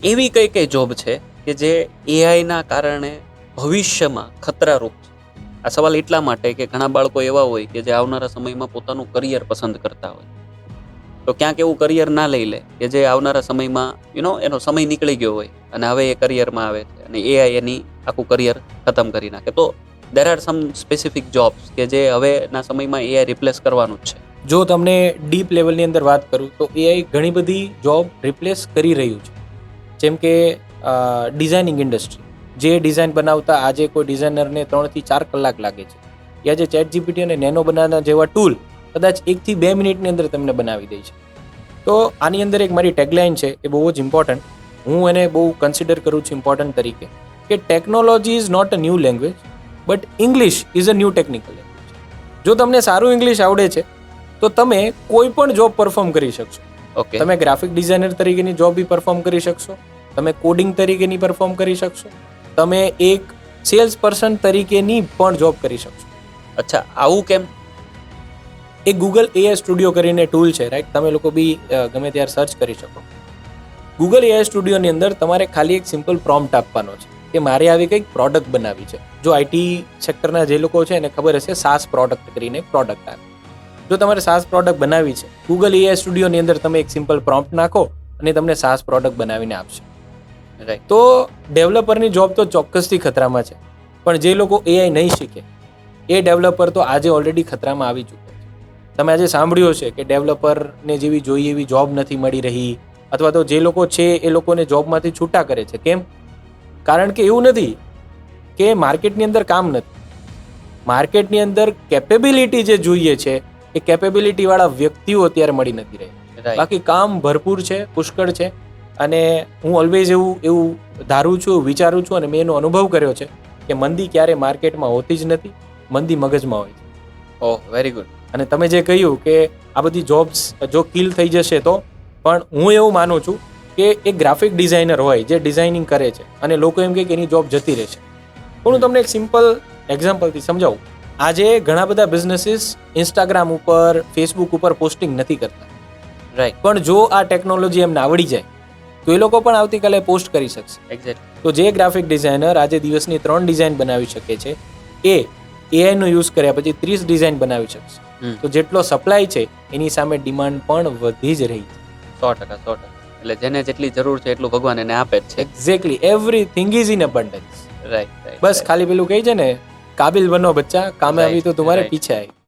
એવી કઈ કઈ જોબ છે કે જે એઆઈના કારણે ભવિષ્યમાં ખતરારૂપ છે? આ સવાલ એટલા માટે કે ઘણા બાળકો એવા હોય કે જે આવનારા સમયમાં પોતાનું કરિયર પસંદ કરતા હોય, તો ક્યાંક એવું કરિયર ના લઈ લે કે જે આવનારા સમયમાં એનો સમય નીકળી ગયો હોય અને હવે એ કરિયરમાં આવે છે અને એઆઈ એની આખું કરિયર ખતમ કરી નાખે. તો there are some specific jobs કે જે હવેના સમયમાં એઆઈ રિપ્લેસ કરવાનું જ છે. જો તમને ડીપ લેવલની અંદર વાત કરું તો એઆઈ ઘણી બધી જોબ રિપ્લેસ કરી રહ્યું છે. જેમ કે ડિઝાઇનિંગ ઇન્ડસ્ટ્રી, જે ડિઝાઇન બનાવતા આજે કોઈ ડિઝાઇનરને 3 થી 4 કલાક લાગે છે, યા જે ચેટ જીપીટી અને નેનો બનાના જેવા ટૂલ કદાચ 1 થી 2 મિનિટની અંદર તમને બનાવી દે છે. તો આની અંદર એક મારી ટેગલાઇન છે, એ બહુ જ ઇમ્પોર્ટન્ટ, હું એને બહુ કન્સિડર કરું છું ઇમ્પોર્ટન્ટ તરીકે, કે technology is not a new language but English is a new technical language. જો તમને સારું ઇંગ્લિશ આવડે છે તો તમે કોઈ પણ જોબ પરફોર્મ કરી શકશો. ઓકે, તમે ગ્રાફિક ડિઝાઇનર તરીકેની જોબ બી પરફોર્મ કરી શકશો, તમે કોડિંગ તરીકેની પરફોર્મ કરી શકશો, તમે એક સેલ્સ પર્સન તરીકેની પણ જોબ કરી શકશો. અચ્છા, આવું કેમ? એક ગૂગલ એઆઈ સ્ટુડિયો કરીને ટૂલ છે, રાઈટ? તમે લોકો બી ગમે ત્યારે સર્ચ કરી શકો. ગૂગલ એઆઈ સ્ટુડિયોની અંદર તમારે ખાલી એક સિમ્પલ પ્રોમ્પ્ટ આપવાનો છે કે મારે આવી કંઈક પ્રોડક્ટ બનાવી છે. જો આઈટી સેક્ટરના જે લોકો છે એને ખબર હશે, સાસ પ્રોડક્ટ કરીને એક પ્રોડક્ટ આવે. જો તમારે સાસ પ્રોડક્ટ બનાવી છે, ગૂગલ એઆઈ સ્ટુડિયોની અંદર તમે એક સિમ્પલ પ્રોમ્પ્ટ નાખો અને તમને સાસ પ્રોડક્ટ બનાવીને આપશે. રાઈટ. તો ડેવલપરની જોબ તો ચોક્કસથી ખતરામાં છે, પણ જે લોકો એઆઈ નહીં શીખે એ ડેવલપર તો આજે ઓલરેડી ખતરામાં આવી ચૂક્યા છે. તમે આજે સાંભળ્યું છે કે ડેવલપરને જેવી જોઈએ એવી જોબ નથી મળી રહી, અથવા તો જે લોકો છે એ લોકોને જોબમાંથી છૂટા કરે છે. કેમ? કારણ કે એવું નથી કે માર્કેટની અંદર કામ નથી, માર્કેટની અંદર કેપેબિલિટી જે જોઈએ છે એ કેપેબિલિટી વાળા વ્યક્તિઓ અત્યારે મળી નથી રહી. બાકી કામ ભરપૂર છે, પુષ્કળ છે. અને હું ઓલવેઝ એવું ધારું છું, વિચારું છું, અને મેં એનો અનુભવ કર્યો છે કે મંદી ક્યારે માર્કેટમાં હોતી જ નથી, મંદી મગજમાં હોય છે. ઓહ, વેરી ગુડ. અને તમે જે કહ્યું કે આ બધી જોબ્સ જો કિલ થઈ જશે તો, પણ હું એવું માનું છું કે એક ગ્રાફિક ડિઝાઇનર હોય જે ડિઝાઇનિંગ કરે છે અને લોકો એમ કહે કે એની જોબ જતી રહેશે. પણ હું તમને એક સિમ્પલ એક્ઝામ્પલથી સમજાવું. આજે ઘણા બધા બિઝનેસીસ ઇન્સ્ટાગ્રામ ઉપર, ફેસબુક ઉપર પોસ્ટિંગ નથી કરતા, રાઈટ. પણ જો આ ટેકનોલોજી એમને આવડી જાય તો એ લોકો પણ આવતીકાલે પોસ્ટ કરી શકશે. એક્ઝેક્ટલી. તો જે ગ્રાફિક ડિઝાઇનર આજે દિવસની 3 ડિઝાઇન બનાવી શકે છે, એ એઆઈનો યુઝ કર્યા પછી 30 ડિઝાઇન બનાવી શકશે. તો જેટલો સપ્લાય છે એની સામે ડિમાન્ડ પણ વધી જ રહી છે. 100%, 100%. એટલે જેને જેટલી જરૂર છે એટલું ભગવાન એને આપે જ છે. Exactly, everything is in abundance. Right, right. બસ ખાલી પેલું કહે છે ને, કાબિલ બનો બચ્ચા, કામે આવી તો તમારે પીછે આવી.